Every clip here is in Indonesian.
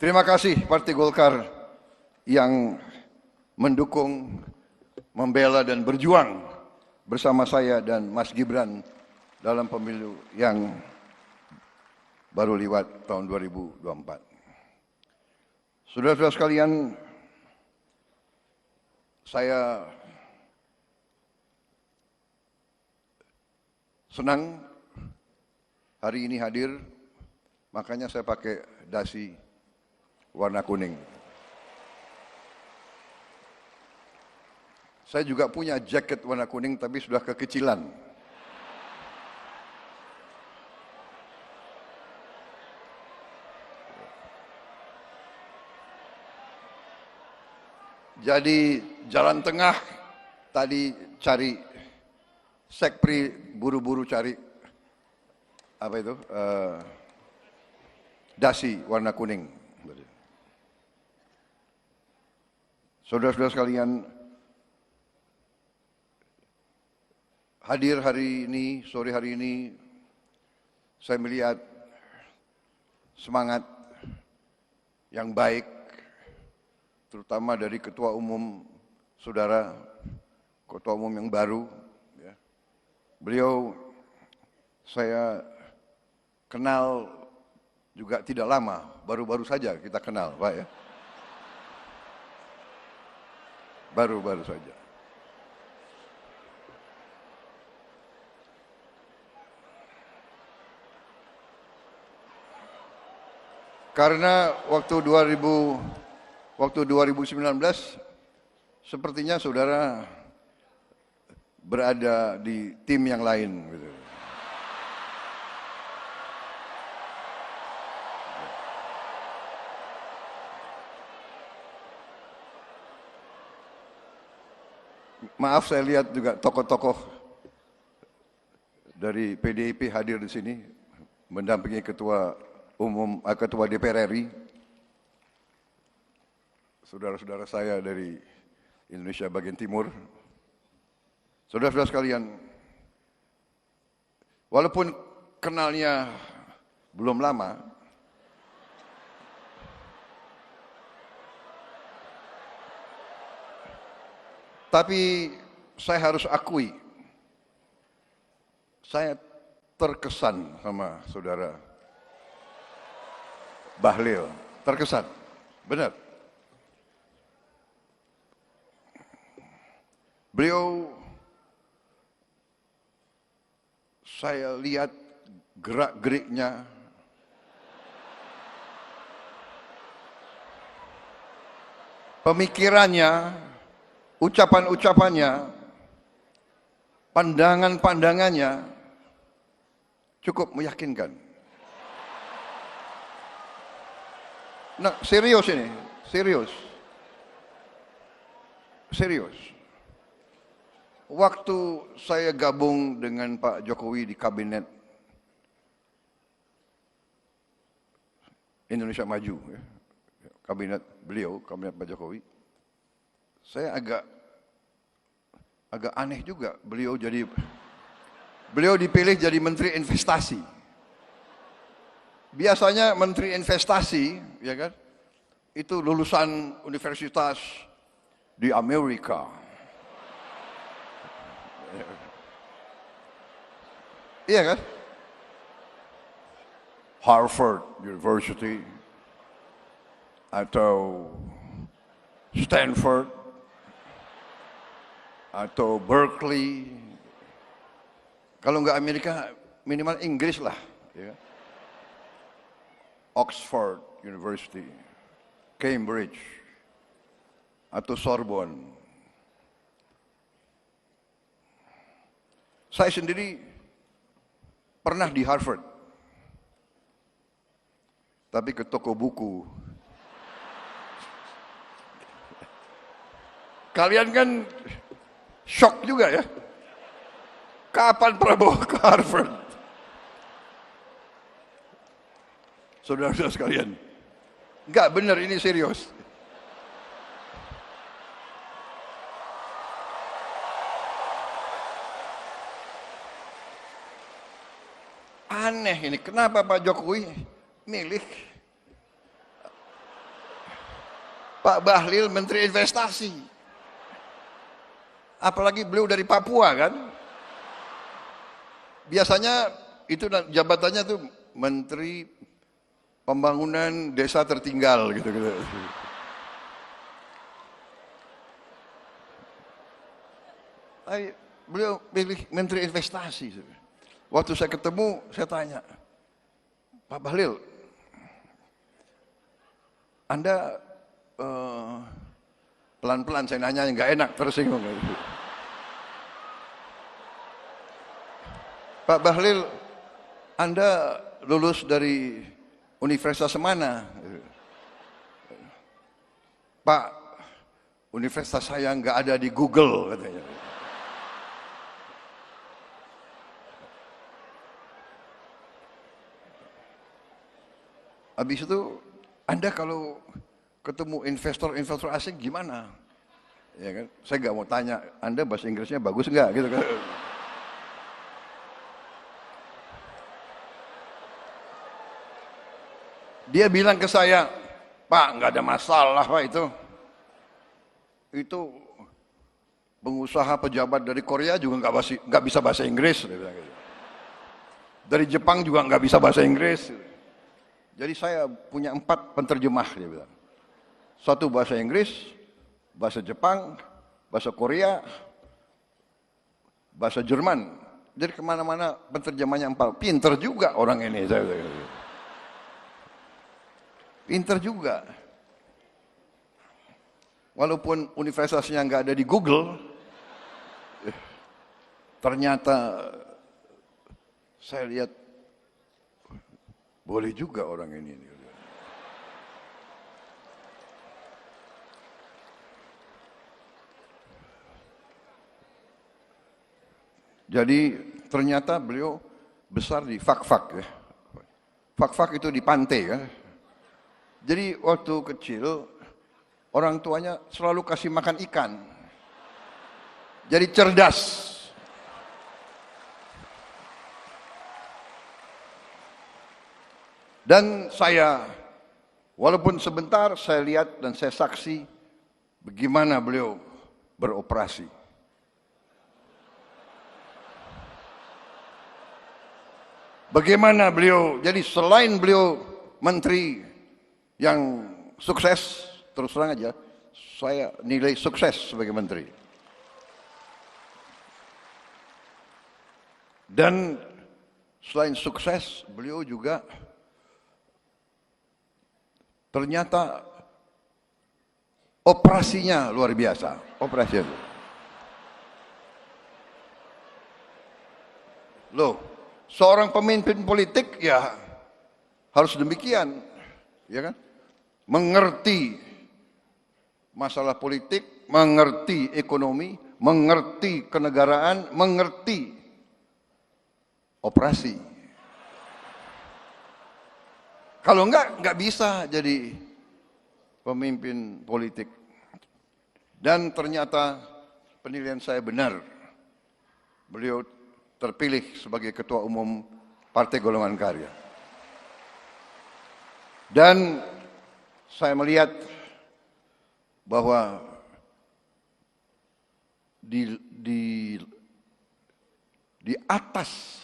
Terima kasih Partai Golkar yang mendukung, membela dan berjuang bersama saya dan Mas Gibran dalam pemilu yang baru lewat tahun 2024. Saudara-saudara sekalian, saya senang hari ini hadir, makanya saya pakai dasi warna kuning. Saya juga punya jaket warna kuning tapi sudah kekecilan. Jadi jalan tengah tadi cari sekpri, buru-buru cari apa itu dasi warna kuning. Saudara-saudara sekalian, hadir hari ini, sore hari ini, saya melihat semangat yang baik, terutama dari Ketua Umum Saudara, Ketua Umum yang baru. Ya. Beliau saya kenal juga tidak lama, baru-baru saja kita kenal, Pak ya. Baru-baru saja. Karena waktu 2019 sepertinya saudara berada di tim yang lain gitu. Maaf, saya lihat juga tokoh-tokoh dari PDIP hadir di sini mendampingi Ketua DPR RI. Saudara-saudara saya dari Indonesia bagian timur. Saudara-saudara sekalian, walaupun kenalnya belum lama, tapi saya harus akui, saya terkesan sama saudara Bahlil, terkesan, benar. Beliau, saya lihat gerak-geriknya, pemikirannya, ucapan-ucapannya, pandangan-pandangannya cukup meyakinkan. Nah, serius ini, serius. Waktu saya gabung dengan Pak Jokowi di kabinet Indonesia Maju, ya, kabinet beliau, kabinet Pak Jokowi, saya agak aneh juga beliau dipilih jadi Menteri Investasi. Biasanya Menteri Investasi, ya kan, itu lulusan universitas di Amerika. Iya kan? Harvard University atau Stanford atau Berkeley, kalau nggak Amerika minimal Inggris lah, ya. Oxford University, Cambridge, atau Sorbonne. Saya sendiri pernah di Harvard, tapi ke toko buku. Kalian kan shock juga ya. Kapan Prabowo ke Harvard? Saudara-saudara sekalian, enggak benar, ini serius. Aneh ini, kenapa Pak Jokowi milih Pak Bahlil Menteri Investasi. Apalagi beliau dari Papua kan. Biasanya itu jabatannya tuh Menteri Pembangunan Desa Tertinggal gitu-gitu. Beliau pilih Menteri Investasi. Waktu saya ketemu, saya tanya, Pak Bahlil, Anda pelan-pelan saya nanya, nggak enak, tersinggung. Pak Bahlil, Anda lulus dari universitas mana? Pak, universitas saya nggak ada di Google, katanya. Habis itu, Anda kalau ketemu investor-investor asing gimana? Ya kan? Saya nggak mau tanya, Anda bahasa Inggrisnya bagus nggak? Gitu kan? Dia bilang ke saya, Pak, nggak ada masalah Pak itu. Itu pengusaha pejabat dari Korea juga nggak bisa bahasa Inggris. Dia bilang gitu. Dari Jepang juga nggak bisa bahasa Inggris. Jadi saya punya 4 penterjemah, dia bilang. 1 bahasa Inggris, bahasa Jepang, bahasa Korea, bahasa Jerman. Jadi kemana-mana penterjemahnya 4. Pinter juga orang ini. Saya bilang gitu. Pinter juga. Walaupun universitasnya nggak ada di Google, ternyata saya lihat boleh juga orang ini. Jadi ternyata beliau besar di Fak-Fak ya. Fak-Fak itu di pantai kan. Jadi waktu kecil orang tuanya selalu kasih makan ikan. Jadi cerdas. Dan saya, walaupun sebentar, saya lihat dan saya saksi bagaimana beliau beroperasi. Bagaimana beliau, jadi selain beliau menteri yang sukses, terus terang aja, saya nilai sukses sebagai menteri. Dan selain sukses, beliau juga ternyata operasinya luar biasa. Operasinya. Loh, seorang pemimpin politik ya harus demikian, ya kan? Mengerti masalah politik, mengerti ekonomi, mengerti kenegaraan, mengerti operasi. Kalau enggak bisa jadi pemimpin politik. Dan ternyata penilaian saya benar. Beliau terpilih sebagai Ketua Umum Partai Golongan Karya. Dan saya melihat bahwa di atas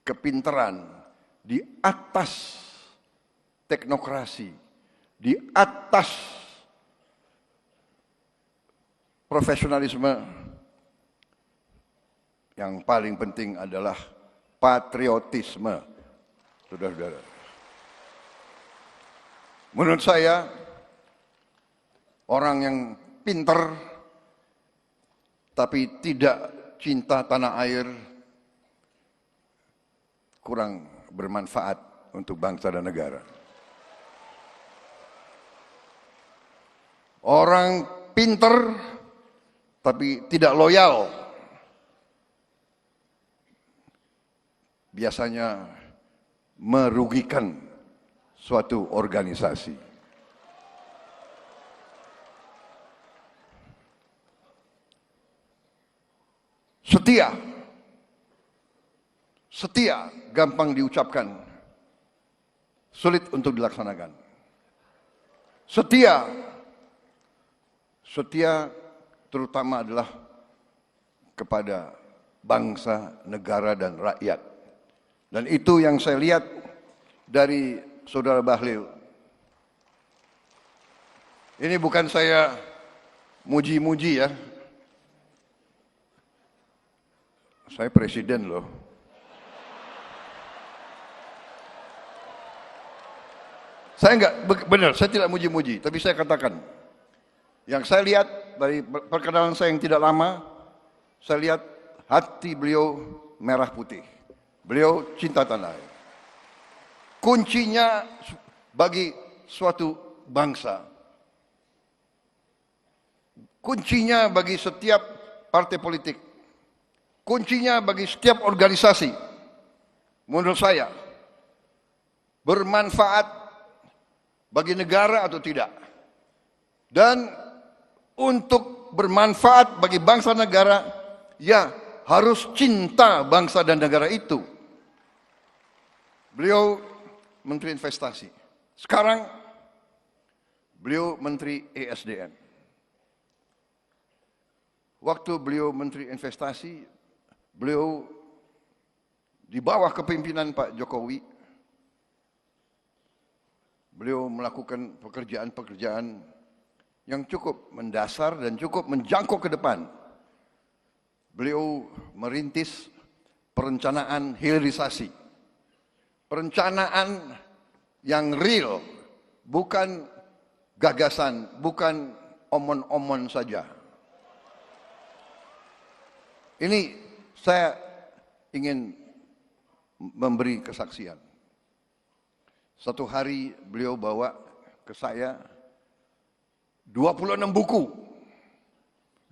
kepintaran, di atas teknokrasi, di atas profesionalisme, yang paling penting adalah patriotisme, saudara-saudara. Menurut saya, orang yang pinter tapi tidak cinta tanah air kurang bermanfaat untuk bangsa dan negara. Orang pinter tapi tidak loyal biasanya merugikan suatu organisasi. Setia gampang diucapkan, sulit untuk dilaksanakan. Setia setia terutama adalah kepada bangsa, negara, dan rakyat. Dan itu yang saya lihat dari Saudara Bahlil. Ini bukan saya muji-muji ya. Saya presiden loh. Saya enggak, benar, saya tidak muji-muji, tapi saya katakan, yang saya lihat dari perkenalan saya yang tidak lama, saya lihat hati beliau merah putih. Beliau cinta tanah air. Kuncinya bagi suatu bangsa, kuncinya bagi setiap partai politik, kuncinya bagi setiap organisasi, menurut saya, bermanfaat bagi negara atau tidak. Dan untuk bermanfaat bagi bangsa negara, ya harus cinta bangsa dan negara itu. Beliau Menteri Investasi. Sekarang beliau Menteri ESDM. Waktu beliau Menteri Investasi, beliau di bawah kepemimpinan Pak Jokowi, beliau melakukan pekerjaan-pekerjaan yang cukup mendasar dan cukup menjangkau ke depan. Beliau merintis perencanaan hilirisasi. Perencanaan yang real, bukan gagasan, bukan omon-omon saja. Ini saya ingin memberi kesaksian. Satu hari beliau bawa ke saya 26 buku.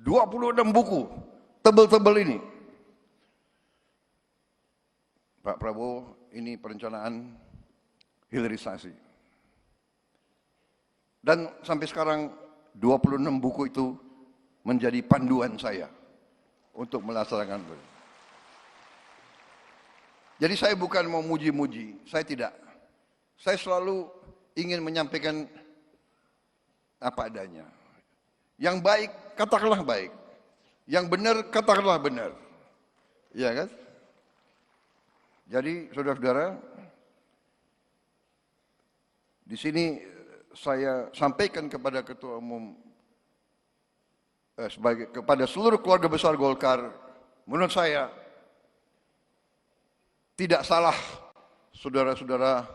26 buku. Tebel-tebel ini. Pak Prabowo, ini perencanaan hilirisasi. Dan sampai sekarang 26 buku itu menjadi panduan saya untuk melaksanakan itu. Jadi saya bukan mau muji-muji, saya tidak. Saya selalu ingin menyampaikan apa adanya. Yang baik, katakanlah baik. Yang benar, katakanlah benar. Iya kan? Jadi, saudara-saudara, di sini saya sampaikan kepada Ketua Umum, kepada seluruh keluarga besar Golkar, menurut saya tidak salah saudara-saudara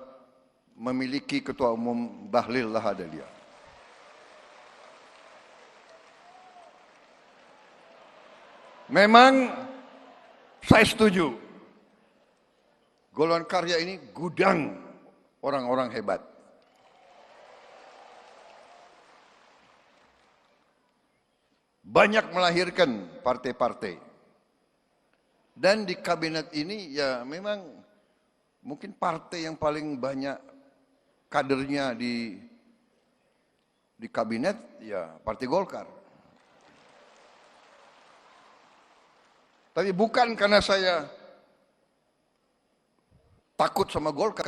memiliki Ketua Umum Bahlil Lahadalia. Memang saya setuju, golongan karya ini gudang orang-orang hebat. Banyak melahirkan partai-partai. Dan di kabinet ini ya memang mungkin partai yang paling banyak kadernya di kabinet ya Partai Golkar. Tapi bukan karena saya takut sama Golkar.